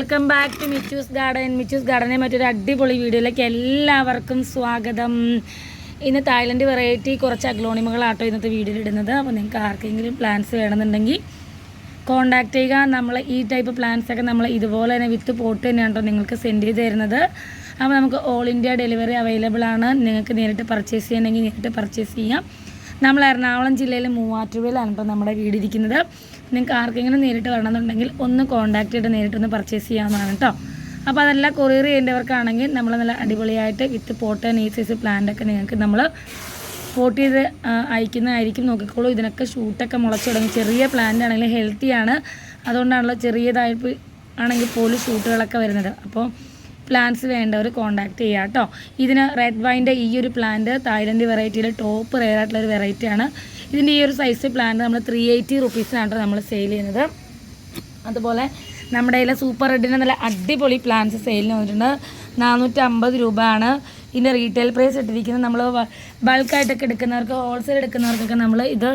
Welcome back to Michu's ഗാർഡനെ മറ്റൊരു അടിപൊളി വീഡിയോയിലേക്ക് എല്ലാവർക്കും സ്വാഗതം. ഇന്ന് തായ്ലൻഡ് വെറൈറ്റി കുറച്ച് അഗ്ലോണിമകളാട്ടോ ഇന്നത്തെ വീഡിയോയിൽ ഇടുന്നത്. അപ്പോൾ നിങ്ങൾക്ക് ആർക്കെങ്കിലും പ്ലാന്റ്സ് വേണമെന്നുണ്ടെങ്കിൽ കോൺടാക്ട് ചെയ്യുക. നമ്മൾ ഈ ടൈപ്പ് പ്ലാന്റ്സൊക്കെ നമ്മൾ ഇതുപോലെ തന്നെ വിത്ത് പോട്ട് തന്നെയാണ് കേട്ടോ നിങ്ങൾക്ക് സെൻഡ് ചെയ്ത് തരുന്നത്. അപ്പോൾ നമുക്ക് ഓൾ ഇന്ത്യ ഡെലിവറി അവൈലബിൾ ആണ്. നിങ്ങൾക്ക് നേരിട്ട് പർച്ചേസ് ചെയ്യണമെങ്കിൽ നേരിട്ട് പർച്ചേസ് ചെയ്യാം. നമ്മൾ എറണാകുളം ജില്ലയിലെ മൂവാറ്റുപുഴയിലാണ് കേട്ടോ നമ്മുടെ വീട് ഇരിക്കുന്നത്. നിങ്ങൾക്ക് ആർക്കെങ്കിലും നേരിട്ട് വരണമെന്നുണ്ടെങ്കിൽ ഒന്ന് കോൺടാക്ട് ചെയ്തിട്ട് നേരിട്ടൊന്ന് പർച്ചേസ് ചെയ്യാവുന്നതാണ് കേട്ടോ. അപ്പോൾ അതെല്ലാം കൊറിയർ ചെയ്യേണ്ടവർക്കാണെങ്കിൽ നമ്മൾ നല്ല അടിപൊളിയായിട്ട് വിത്ത് പോട്ട് ആൻഡ് ഈ സൈസ് പ്ലാന്റൊക്കെ നിങ്ങൾക്ക് നമ്മൾ പോട്ട് ചെയ്ത് അയക്കുന്നതായിരിക്കും. നോക്കിക്കോളൂ, ഇതിനൊക്കെ ഷൂട്ടൊക്കെ മുളച്ച് തുടങ്ങി. ചെറിയ പ്ലാന്റ് ആണെങ്കിൽ ഹെൽത്തിയാണ്, അതുകൊണ്ടാണല്ലോ ചെറിയതായിട്ട് ആണെങ്കിൽ പോലും ഷൂട്ടുകളൊക്കെ വരുന്നത്. അപ്പോൾ പ്ലാന്റ്സ് വേണ്ടവർ കോൺടാക്ട് ചെയ്യുക കേട്ടോ. ഇതിന് റെഡ് വൈൻ്റെ ഈ ഒരു പ്ലാന്റ് തായ്ലൻഡ് വെറൈറ്റിയിലെ ടോപ്പ് റെയർ ആയിട്ടുള്ളൊരു വെറൈറ്റിയാണ്. ഇതിൻ്റെ ഈ ഒരു സൈസ് പ്ലാന്റ് നമ്മൾ 380 റുപ്പീസിനാണ് നമ്മൾ സെയിൽ ചെയ്യുന്നത്. അതുപോലെ നമ്മുടെ കയ്യിൽ സൂപ്പർ റെഡിൻ്റെ നല്ല അടിപൊളി പ്ലാന്റ്സ് സെയിലിന് വന്നിട്ടുണ്ട്. 450 രൂപയാണ് ഇതിൻ്റെ റീറ്റെയിൽ പ്രൈസ് ഇട്ടിരിക്കുന്നത്. നമ്മൾ ബൾക്കായിട്ടൊക്കെ എടുക്കുന്നവർക്ക്, ഹോൾസെയിൽ എടുക്കുന്നവർക്കൊക്കെ നമ്മൾ ഇത്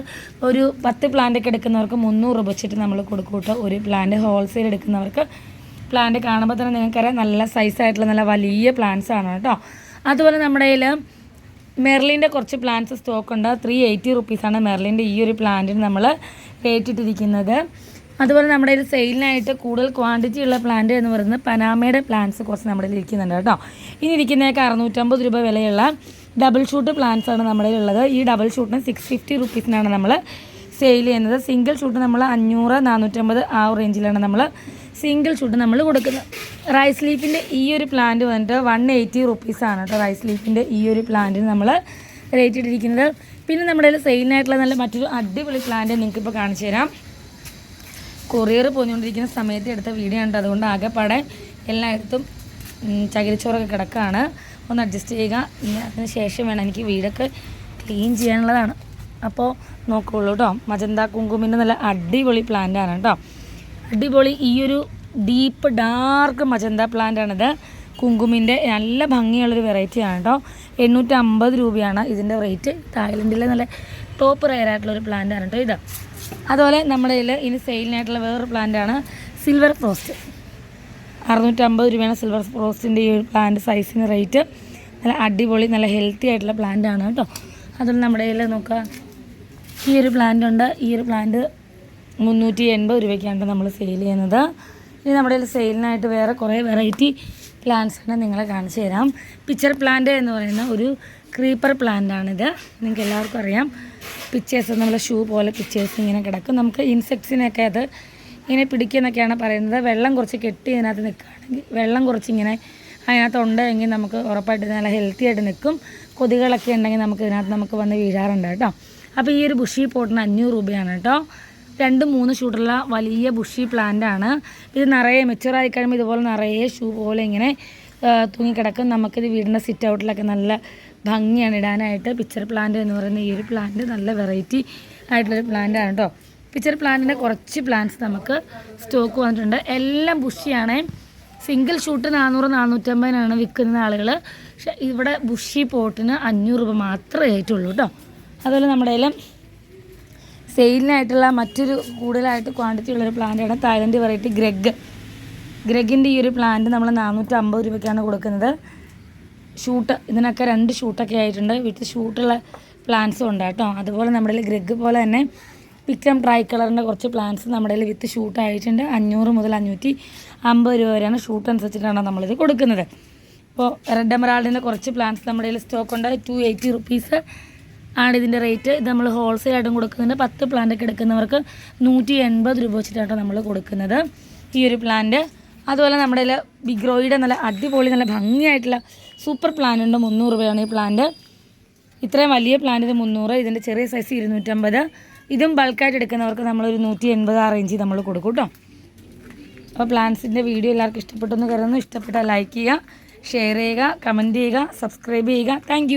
ഒരു 10 പ്ലാന്റൊക്കെ എടുക്കുന്നവർക്ക് 300 രൂപ വെച്ചിട്ട് നമ്മൾ കൊടുക്കും കേട്ടോ. ഒരു പ്ലാന്റ് ഹോൾസെയിൽ എടുക്കുന്നവർക്ക് പ്ലാന്റ് കാണുമ്പോൾ തന്നെ നിങ്ങൾക്കറിയാം നല്ല സൈസായിട്ടുള്ള നല്ല വലിയ പ്ലാന്റ്സ് ആണ് കേട്ടോ. അതുപോലെ നമ്മുടെ കയ്യിൽ മെർലിൻ്റെ കുറച്ച് പ്ലാന്റ്സ് സ്റ്റോക്ക് ഉണ്ട്. 380 റുപ്പീസാണ് മെർലിൻ്റെ ഈ ഒരു പ്ലാന്റിന് നമ്മൾ റേറ്റ് ഇട്ടിരിക്കുന്നത്. അതുപോലെ നമ്മുടെ കയ്യിൽ സെയിലിനായിട്ട് കൂടുതൽ ക്വാണ്ടിറ്റി ഉള്ള പ്ലാന്റ് എന്ന് പറയുന്നത് പനാമയുടെ പ്ലാന്റ്സ് കുറച്ച് നമ്മുടെ കയ്യിൽ ഇരിക്കുന്നുണ്ട് കേട്ടോ. ഇനി ഇരിക്കുന്നതൊക്കെ 650 രൂപ വിലയുള്ള ഡബിൾ ഷൂട്ട് പ്ലാന്റ്സ് ആണ് നമ്മുടെ കയ്യിലുള്ളത്. ഈ ഡബിൾ ഷൂട്ടിന് 650 റുപ്പീസിനാണ് നമ്മൾ സെയിൽ ചെയ്യുന്നത്. സിംഗിൾ ഷൂട്ട് നമ്മൾ 500, 450 ആ റേഞ്ചിലാണ് നമ്മൾ സിംഗിൾ ഷൂട്ട് നമ്മൾ കൊടുക്കുന്നത്. റൈസ് ലീഫിൻ്റെ ഈ ഒരു പ്ലാന്റ് വന്നിട്ട് 180 റുപ്പീസാണ് കേട്ടോ. റൈസ് ലീഫിൻ്റെ ഈ ഒരു പ്ലാന്റിന് നമ്മൾ റേറ്റ് ഇട്ടിരിക്കുന്നത്. പിന്നെ നമ്മുടെ കയ്യിൽ സെയിലിനായിട്ടുള്ള നല്ല മറ്റൊരു അടിപൊളി പ്ലാന്റ് നിങ്ങൾക്കിപ്പോൾ കാണിച്ചു തരാം. കൊറിയർ പോന്നുകൊണ്ടിരിക്കുന്ന സമയത്ത് എടുത്ത വീഡിയോ ഉണ്ട്, അതുകൊണ്ട് ആകെപ്പാടെ എല്ലായിടത്തും ചകിരിച്ചോറൊക്കെ കിടക്കുകയാണ്. ഒന്ന് അഡ്ജസ്റ്റ് ചെയ്യുക. ഇനി അതിന് ശേഷം വേണം എനിക്ക് വീടൊക്കെ ക്ലീൻ ചെയ്യാനുള്ളതാണ്. അപ്പോൾ നോക്കുള്ളൂ കേട്ടോ. മജന്ത കുങ്കുമിൻ്റെ നല്ല അടിപൊളി പ്ലാന്റാണ് കേട്ടോ. അടിപൊളി ഈ ഒരു ഡീപ്പ് ഡാർക്ക് മജന്ത പ്ലാന്റാണിത്. കുങ്കുമിൻ്റെ നല്ല ഭംഗിയുള്ളൊരു വെറൈറ്റിയാണ് കേട്ടോ. 850 രൂപയാണ് ഇതിൻ്റെ റേറ്റ്. തായ്ലൻഡിലെ നല്ല ടോപ്പ് റെയർ ആയിട്ടുള്ളൊരു പ്ലാന്റാണ് കേട്ടോ ഇത്. അതുപോലെ നമ്മുടെ കയ്യിൽ ഇനി സെയിലിനായിട്ടുള്ള വേറൊരു പ്ലാന്റാണ് സിൽവർ ഫ്രോസ്റ്റ്. 650 രൂപയാണ് സിൽവർ ഫ്രോസ്റ്റിൻ്റെ ഈ ഒരു പ്ലാന്റ് സൈസിന് റേറ്റ്. നല്ല അടിപൊളി നല്ല ഹെൽത്തി ആയിട്ടുള്ള പ്ലാന്റാണ് കേട്ടോ. അതുപോലെ നമ്മുടെ കയ്യിൽ നോക്കുക, ഈ ഒരു പ്ലാന്റ് ഉണ്ട്. ഈ ഒരു പ്ലാന്റ് 380 രൂപയ്ക്കാണ് നമ്മൾ സെയിൽ ചെയ്യുന്നത്. ഇനി നമ്മുടെ കയ്യിൽ സെയിലിനായിട്ട് വേറെ കുറേ വെറൈറ്റി പ്ലാന്റ്സാണ് നിങ്ങളെ കാണിച്ചു തരാം. പിക്ചർ പ്ലാന്റ് എന്ന് പറയുന്ന ഒരു ക്രീപ്പർ പ്ലാന്റാണിത്. നിങ്ങൾക്ക് എല്ലാവർക്കും അറിയാം. പിക്ചേഴ്സ് നമ്മളെ ഷൂ പോലെ പിക്ചേഴ്സ് ഇങ്ങനെ കിടക്കും. നമുക്ക് ഇൻസെക്ട്സിനൊക്കെ അത് ഇങ്ങനെ പിടിക്കുന്നൊക്കെയാണ് പറയുന്നത്. വെള്ളം കുറച്ച് കെട്ടി ഇതിനകത്ത് നിൽക്കുകയാണെങ്കിൽ, വെള്ളം കുറച്ചിങ്ങനെ അതിനകത്ത് ഉണ്ടെങ്കിൽ നമുക്ക് ഉറപ്പായിട്ട് നല്ല ഹെൽത്തി ആയിട്ട് നിൽക്കും. കൊതുകുകളൊക്കെ ഉണ്ടെങ്കിൽ നമുക്ക് ഇതിനകത്ത് നമുക്ക് വന്ന് വീഴാറുണ്ട് കേട്ടോ. അപ്പോൾ ഈ ഒരു ബുഷി പോട്ടിന് 500 രൂപയാണ് കേട്ടോ. 2-3 ഷൂട്ടുള്ള വലിയ ബുഷി പ്ലാന്റാണ് ഇത്. നിറയെ മെച്ചുറായി കഴിയുമ്പോൾ ഇതുപോലെ നിറയെ ഷൂ പോലെ ഇങ്ങനെ തൂങ്ങിക്കിടക്കും. നമുക്കിത് വീടിൻ്റെ സിറ്റ് ഔട്ടിലൊക്കെ നല്ല ഭംഗിയാണ് ഇടാനായിട്ട്. പിക്ചർ പ്ലാന്റ് എന്ന് പറയുന്ന ഈ ഒരു പ്ലാന്റ് നല്ല വെറൈറ്റി ആയിട്ടുള്ളൊരു പ്ലാന്റാണ് കേട്ടോ. പിക്ചർ പ്ലാന്റിൻ്റെ കുറച്ച് പ്ലാന്റ്സ് നമുക്ക് സ്റ്റോക്ക് വന്നിട്ടുണ്ട്. എല്ലാം ബുഷിയാണ്. സിംഗിൾ ഷൂട്ട് 400-450 വിൽക്കുന്ന ആളുകൾ. പക്ഷേ ഇവിടെ ബുഷി പോട്ടിന് 500 രൂപ മാത്രമേ റേറ്റുള്ളൂ കേട്ടോ. അതുപോലെ നമ്മുടെ കയ്യിൽ സെയിലിനായിട്ടുള്ള മറ്റൊരു കൂടുതലായിട്ട് ക്വാണ്ടിറ്റി ഉള്ളൊരു പ്ലാന്റാണ് തായ്ലൻഡ് വെറൈറ്റി ഗ്രെഗിൻ്റെ ഈ ഒരു പ്ലാന്റ് നമ്മൾ 450 രൂപയ്ക്കാണ് കൊടുക്കുന്നത്. ഷൂട്ട് ഇതിനൊക്കെ 2 ഷൂട്ടൊക്കെ ആയിട്ടുണ്ട്. വീട്ടിൽ ഷൂട്ടുള്ള പ്ലാന്റ്സും ഉണ്ട് കേട്ടോ. അതുപോലെ നമ്മുടെ കയ്യിൽ ഗ്രെഗ് പോലെ തന്നെ പിക്കം ട്രൈ കളറിൻ്റെ കുറച്ച് പ്ലാന്റ്സ് നമ്മുടെ കയ്യിൽ വിത്ത് ഷൂട്ട് ആയിട്ടുണ്ട്. 500 മുതൽ 550 രൂപ വരെയാണ് ഷൂട്ട് അനുസരിച്ചിട്ടാണ് നമ്മളിത് കൊടുക്കുന്നത്. ഇപ്പോൾ റെഡ് എമറാൾഡിൻ്റെ കുറച്ച് പ്ലാന്റ്സ് നമ്മുടെ കയ്യിൽ സ്റ്റോക്ക് ഉണ്ട്. 280 റുപ്പീസ് ആണ് ഇതിൻ്റെ റേറ്റ്. ഇത് നമ്മൾ ഹോൾസെയിലായിട്ടും കൊടുക്കുന്നുണ്ട്. 10 പ്ലാന്റൊക്കെ എടുക്കുന്നവർക്ക് 180 രൂപ വെച്ചിട്ടാണ് നമ്മൾ കൊടുക്കുന്നത് ഈ ഒരു പ്ലാന്റ്. അതുപോലെ നമ്മുടെ കയ്യിൽ ബിഗ് റോയുടെ നല്ല അടിപൊളി നല്ല ഭംഗിയായിട്ടുള്ള സൂപ്പർ പ്ലാന്റ് ഉണ്ട്. 300 രൂപയാണ് ഈ പ്ലാന്റ്. ഇത്രയും വലിയ പ്ലാന്റിന് 300, ഇതിൻ്റെ ചെറിയ സൈസ് 250. ഇതും ബൾക്കായിട്ട് എടുക്കുന്നവർക്ക് നമ്മളൊരു 180 ആ റേഞ്ചിൽ നമ്മൾ കൊടുക്കും കേട്ടോ. അപ്പോൾ പ്ലാന്റ്സിൻ്റെ വീഡിയോ എല്ലാവർക്കും ഇഷ്ടപ്പെട്ടെന്ന് കരുതുന്നു. ഇഷ്ടപ്പെട്ടാൽ ലൈക്ക് ചെയ്യുക, ഷെയർ ചെയ്യുക, കമൻറ്റ് ചെയ്യുക, സബ്സ്ക്രൈബ് ചെയ്യുക. താങ്ക്